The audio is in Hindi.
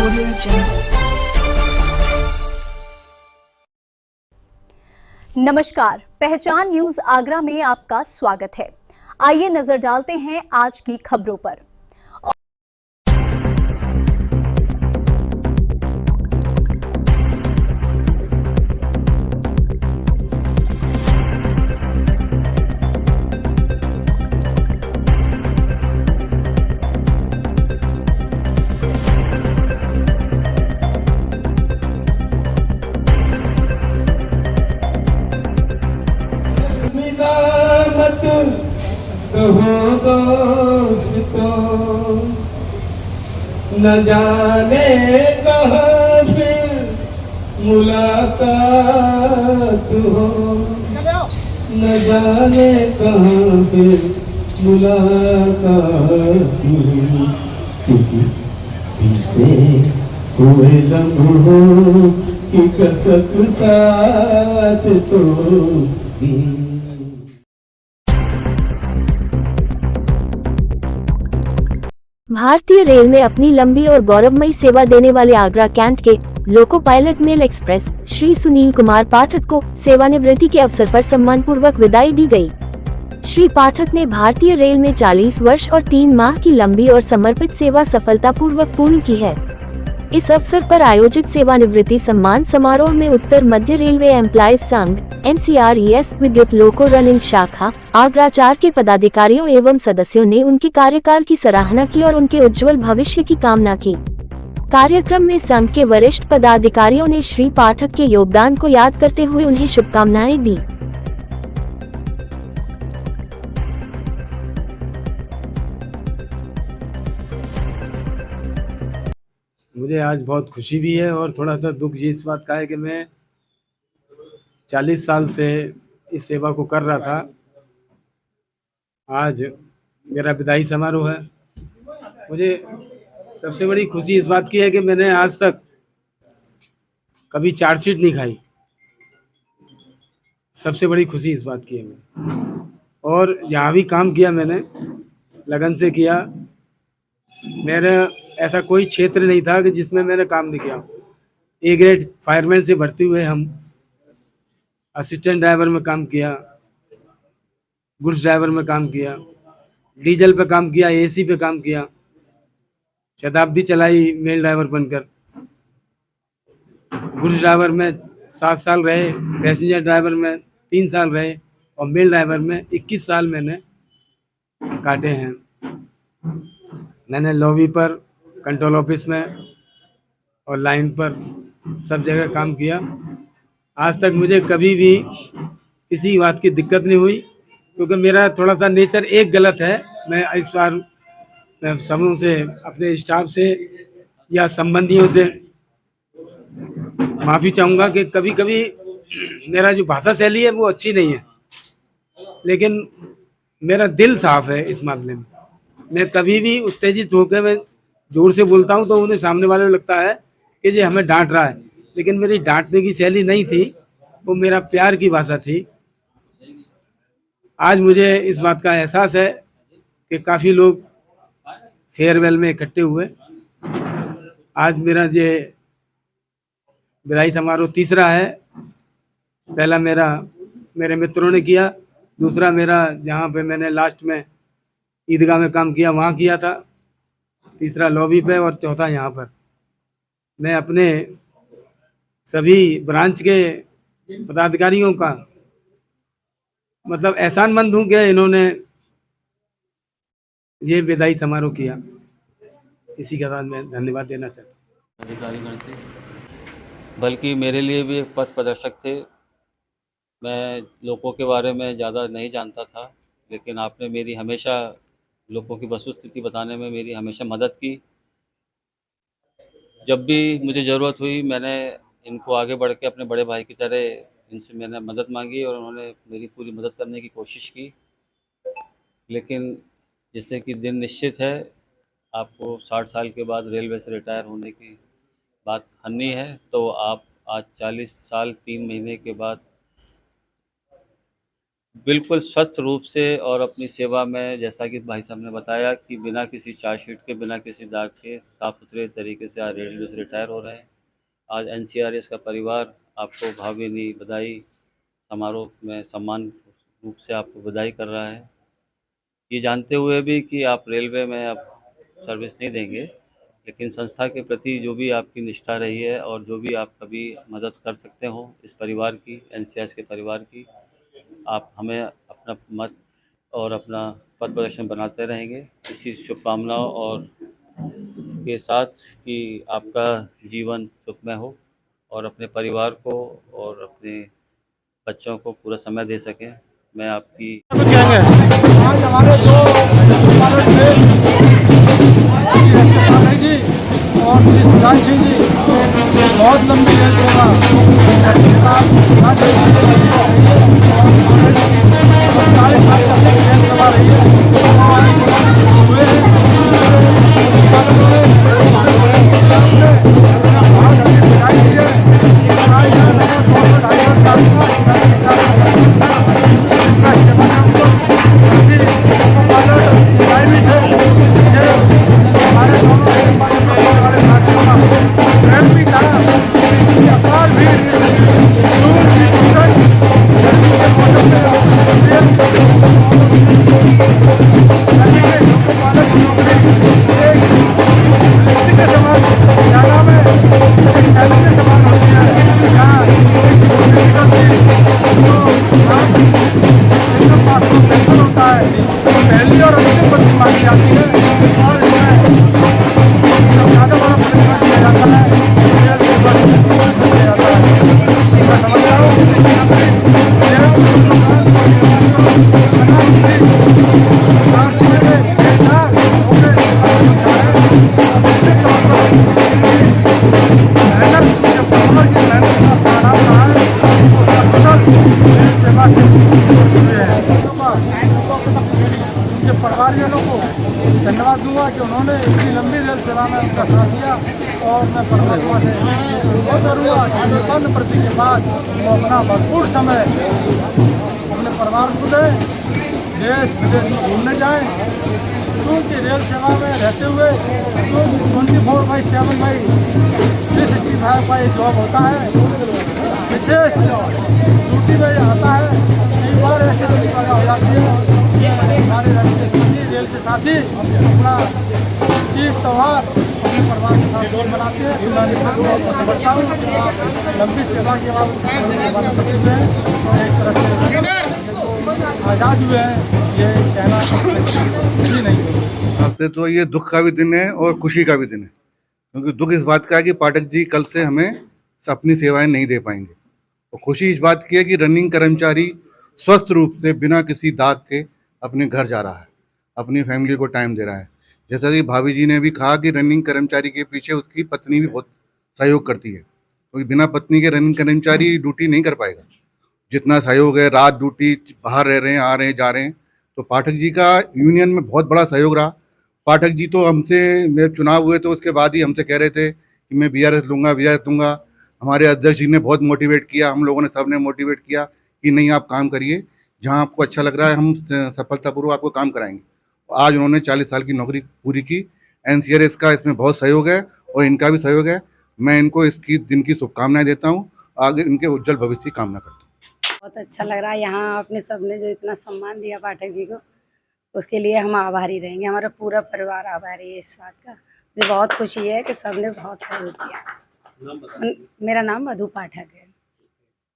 Audio Jungle। नमस्कार, पहचान न्यूज आगरा में आपका स्वागत है। आइए नजर डालते हैं आज की खबरों पर। न जाने कहाँ फिर मुलाकात हो, न जाने कहाँ फिर मुलाकात हो, हुए लम्हों की कसक साथ तो भारतीय रेल में अपनी लंबी और गौरवमयी सेवा देने वाले आगरा कैंट के loco pilot mail express Shri Sunil Kumar Pathak को सेवानिवृत्ति के अवसर पर सम्मान पूर्वक विदाई दी गई। श्री पाठक ने भारतीय रेल में 40 वर्ष और 3 माह की लंबी और समर्पित सेवा सफलतापूर्वक पूर्ण की है। इस अवसर पर आयोजित सेवानिवृत्ति सम्मान समारोह में उत्तर मध्य रेलवे एम्प्लॉयज संघ NCRES विद्युत लोको रनिंग शाखा आगरा 4 के पदाधिकारियों एवं सदस्यों ने उनके कार्यकाल की सराहना की और उनके उज्जवल भविष्य की कामना की। कार्यक्रम में संघ के वरिष्ठ पदाधिकारियों ने श्री पाठक के योगदान को याद करते हुए उन्हें शुभकामनाएं दी। मुझे आज बहुत खुशी भी है और थोड़ा सा दुख जी इस बात का है कि मैं 40 साल से इस सेवा को कर रहा था। आज मेरा विदाई समारोह है। मुझे सबसे बड़ी खुशी इस बात की है कि मैंने आज तक कभी चार्जशीट नहीं खाई। सबसे बड़ी खुशी इस बात की है और जहाँ भी काम किया मैंने लगन से किया। मेरा ऐसा कोई क्षेत्र नहीं था कि जिसमें मैंने काम नहीं किया। ए ग्रेड फायरमैन से भर्ती हुए हम असिस्टेंट ड्राइवर में काम किया, गुड्स ड्राइवर में काम किया, डीजल पे काम किया, AC पे काम किया, शताब्दी चलाई मेल ड्राइवर बनकर। गुड्स ड्राइवर में 7 साल रहे, पैसेंजर ड्राइवर में 3 साल रहे और मेल ड्राइवर में 21 साल मैंने काटे हैं। मैंने लॉबी पर, कंट्रोल ऑफिस में और लाइन पर सब जगह काम किया। आज तक मुझे कभी भी किसी बात की दिक्कत नहीं हुई, क्योंकि मेरा थोड़ा सा नेचर एक गलत है। मैं इस बार मैं समूह से, अपने स्टाफ से या संबंधियों से माफ़ी चाहूँगा कि कभी कभी मेरा जो भाषा शैली है वो अच्छी नहीं है, लेकिन मेरा दिल साफ है इस मामले में। मैं कभी भी उत्तेजित होकर मैं जोर से बोलता हूँ तो उन्हें सामने वाले को लगता है कि ये हमें डांट रहा है, लेकिन मेरी डांटने की शैली नहीं थी, वो मेरा प्यार की भाषा थी। आज मुझे इस बात का एहसास है कि काफ़ी लोग फेयरवेल में इकट्ठे हुए। आज मेरा ये विदाई समारोह तीसरा है। पहला मेरे मित्रों ने किया, दूसरा मेरा जहाँ पे मैंने लास्ट में ईदगाह में काम किया वहाँ किया था, तीसरा लॉबी पे और चौथा यहाँ पर। मैं अपने सभी ब्रांच के पदाधिकारियों का मतलब एहसानमंद हूँ कि इन्होंने ये विदाई समारोह किया। इसी के बाद मैं धन्यवाद देना चाहता हूँ। अधिकारीगण थे, बल्कि मेरे लिए भी एक पथ प्रदर्शक थे। मैं लोगों के बारे में ज़्यादा नहीं जानता था, लेकिन आपने मेरी हमेशा लोगों की वस्तुस्थिति बताने में मेरी हमेशा मदद की। जब भी मुझे ज़रूरत हुई मैंने इनको आगे बढ़ के अपने बड़े भाई की तरह इनसे मैंने मदद मांगी और उन्होंने मेरी पूरी मदद करने की कोशिश की। लेकिन जैसे कि दिन निश्चित है, आपको 60 साल के बाद रेलवे से रिटायर होने की बात करनी है, तो आप आज 40 साल 3 महीने के बाद बिल्कुल स्वस्थ रूप से और अपनी सेवा में, जैसा कि भाई साहब ने बताया कि बिना किसी चार्जशीट के, बिना किसी दाग के, साफ सुथरे तरीके से आज रेडियो से रिटायर हो रहे हैं। आज एनसीआरएस का परिवार आपको भावभीनी बधाई समारोह में सम्मान रूप से आपको बधाई कर रहा है, ये जानते हुए भी कि आप रेलवे में अब सर्विस नहीं देंगे, लेकिन संस्था के प्रति जो भी आपकी निष्ठा रही है और जो भी आप कभी मदद कर सकते हो इस परिवार की, एनसीआरएस के परिवार की, आप हमें अपना मत और अपना पथ प्रदर्शन बनाते रहेंगे। इसी शुभकामनाओं और के साथ कि आपका जीवन सुखमय हो और अपने परिवार को और अपने बच्चों को पूरा समय दे सकें। मैं आपकी आज हमारे जो पायलट थे जी और श्री सुधांशु सिंह जी, बहुत लंबी है सेवा, 36 साल राज्य और 40 साल तक रेल सेवा रही है और हुए हैं। पायलटों ने अपना भारत अभी दिखाई दी है। आज यहाँ लगभग 200-250 साल इसका सेवा है उनको भी पायलट दिखाई भी थे। ये हमारे दोनों वाले साथियों का ट्रेन भी था, अपार भीड़ दूर की दूर के मौसम में रेल पायलट की नौकरी एक व्यक्ति के समान जाना में एक सैनिक के समान होती है। यहाँ इनकम पास में पेंशन होता है, पहली और अंतिम भर्ती मांगी जाती है और इसमें ज़्यादा बड़ा पुरस्कार दिया जाता है, दिया जाता है। मैं समझता हूँ परिवारजनों को धन्यवाद दूंगा कि उन्होंने इतनी लंबी रेल सेवा में उनका साथ दिया और मैं परमात्मा से बहुत करूँगा कि संपन्न प्रति के बाद वो अपना भरपूर समय अपने परिवार को दें, देश विदेश में घूमने जाएं, क्योंकि रेल सेवा में रहते हुए 24/7 भाई 365 का ये जॉब होता है, विशेष ड्यूटी में आता है। कई बार ऐसे हो जाती है हमारे रेल के साथी अपना तीज त्यौहार अपने परिवार के साथ जोड़ बनाते हैं। तो मैं निश्चित तौर पर समझता हूँ कि आप लंबी सेवा के बाद सेवा करते हुए हैं और एक तरह से आज़ाद हुए हैं, ये कहना ही नहीं। आपसे तो ये दुख का भी दिन है और खुशी का भी दिन है, क्योंकि दुख इस बात का है कि पाठक जी कल से हमें अपनी सेवाएं नहीं दे पाएंगे, और खुशी इस बात की है कि रनिंग कर्मचारी स्वस्थ रूप से बिना किसी दाग के अपने घर जा रहा है, अपनी फैमिली को टाइम दे रहा है। जैसा कि भाभी जी ने भी कहा कि रनिंग कर्मचारी के पीछे उसकी पत्नी भी बहुत सहयोग करती है, क्योंकि बिना पत्नी के रनिंग कर्मचारी ड्यूटी नहीं कर पाएगा। जितना सहयोग है, रात ड्यूटी, बाहर रह रहे हैं, आ रहे हैं, जा रहे हैं, तो पाठक जी का यूनियन में बहुत बड़ा सहयोग रहा। पाठक जी तो हमसे, मेरे चुनाव हुए तो उसके बाद ही हमसे कह रहे थे कि मैं बीआरएस लूँगा, बीआरएस दूँगा। हमारे अध्यक्ष जी ने बहुत मोटिवेट किया, हम लोगों ने सब ने मोटिवेट किया कि नहीं आप काम करिए, जहाँ आपको अच्छा लग रहा है हम सफलतापूर्वक आपको काम कराएंगे। आज उन्होंने 40 साल की नौकरी पूरी की। एनसीआरएस का इसमें बहुत सहयोग है और इनका भी सहयोग है। मैं इनको इसकी दिन की शुभकामनाएं देता हूँ, आगे इनके उज्जवल भविष्य की कामना करता हूँ। बहुत अच्छा लग रहा है यहाँ अपने सबने जो इतना सम्मान दिया पाठक जी को, उसके लिए हम आभारी रहेंगे। हमारा पूरा परिवार आभारी है इस बात का। मुझे बहुत खुशी है कि सबने बहुत सहयोग किया। मेरा नाम मधु पाठक है।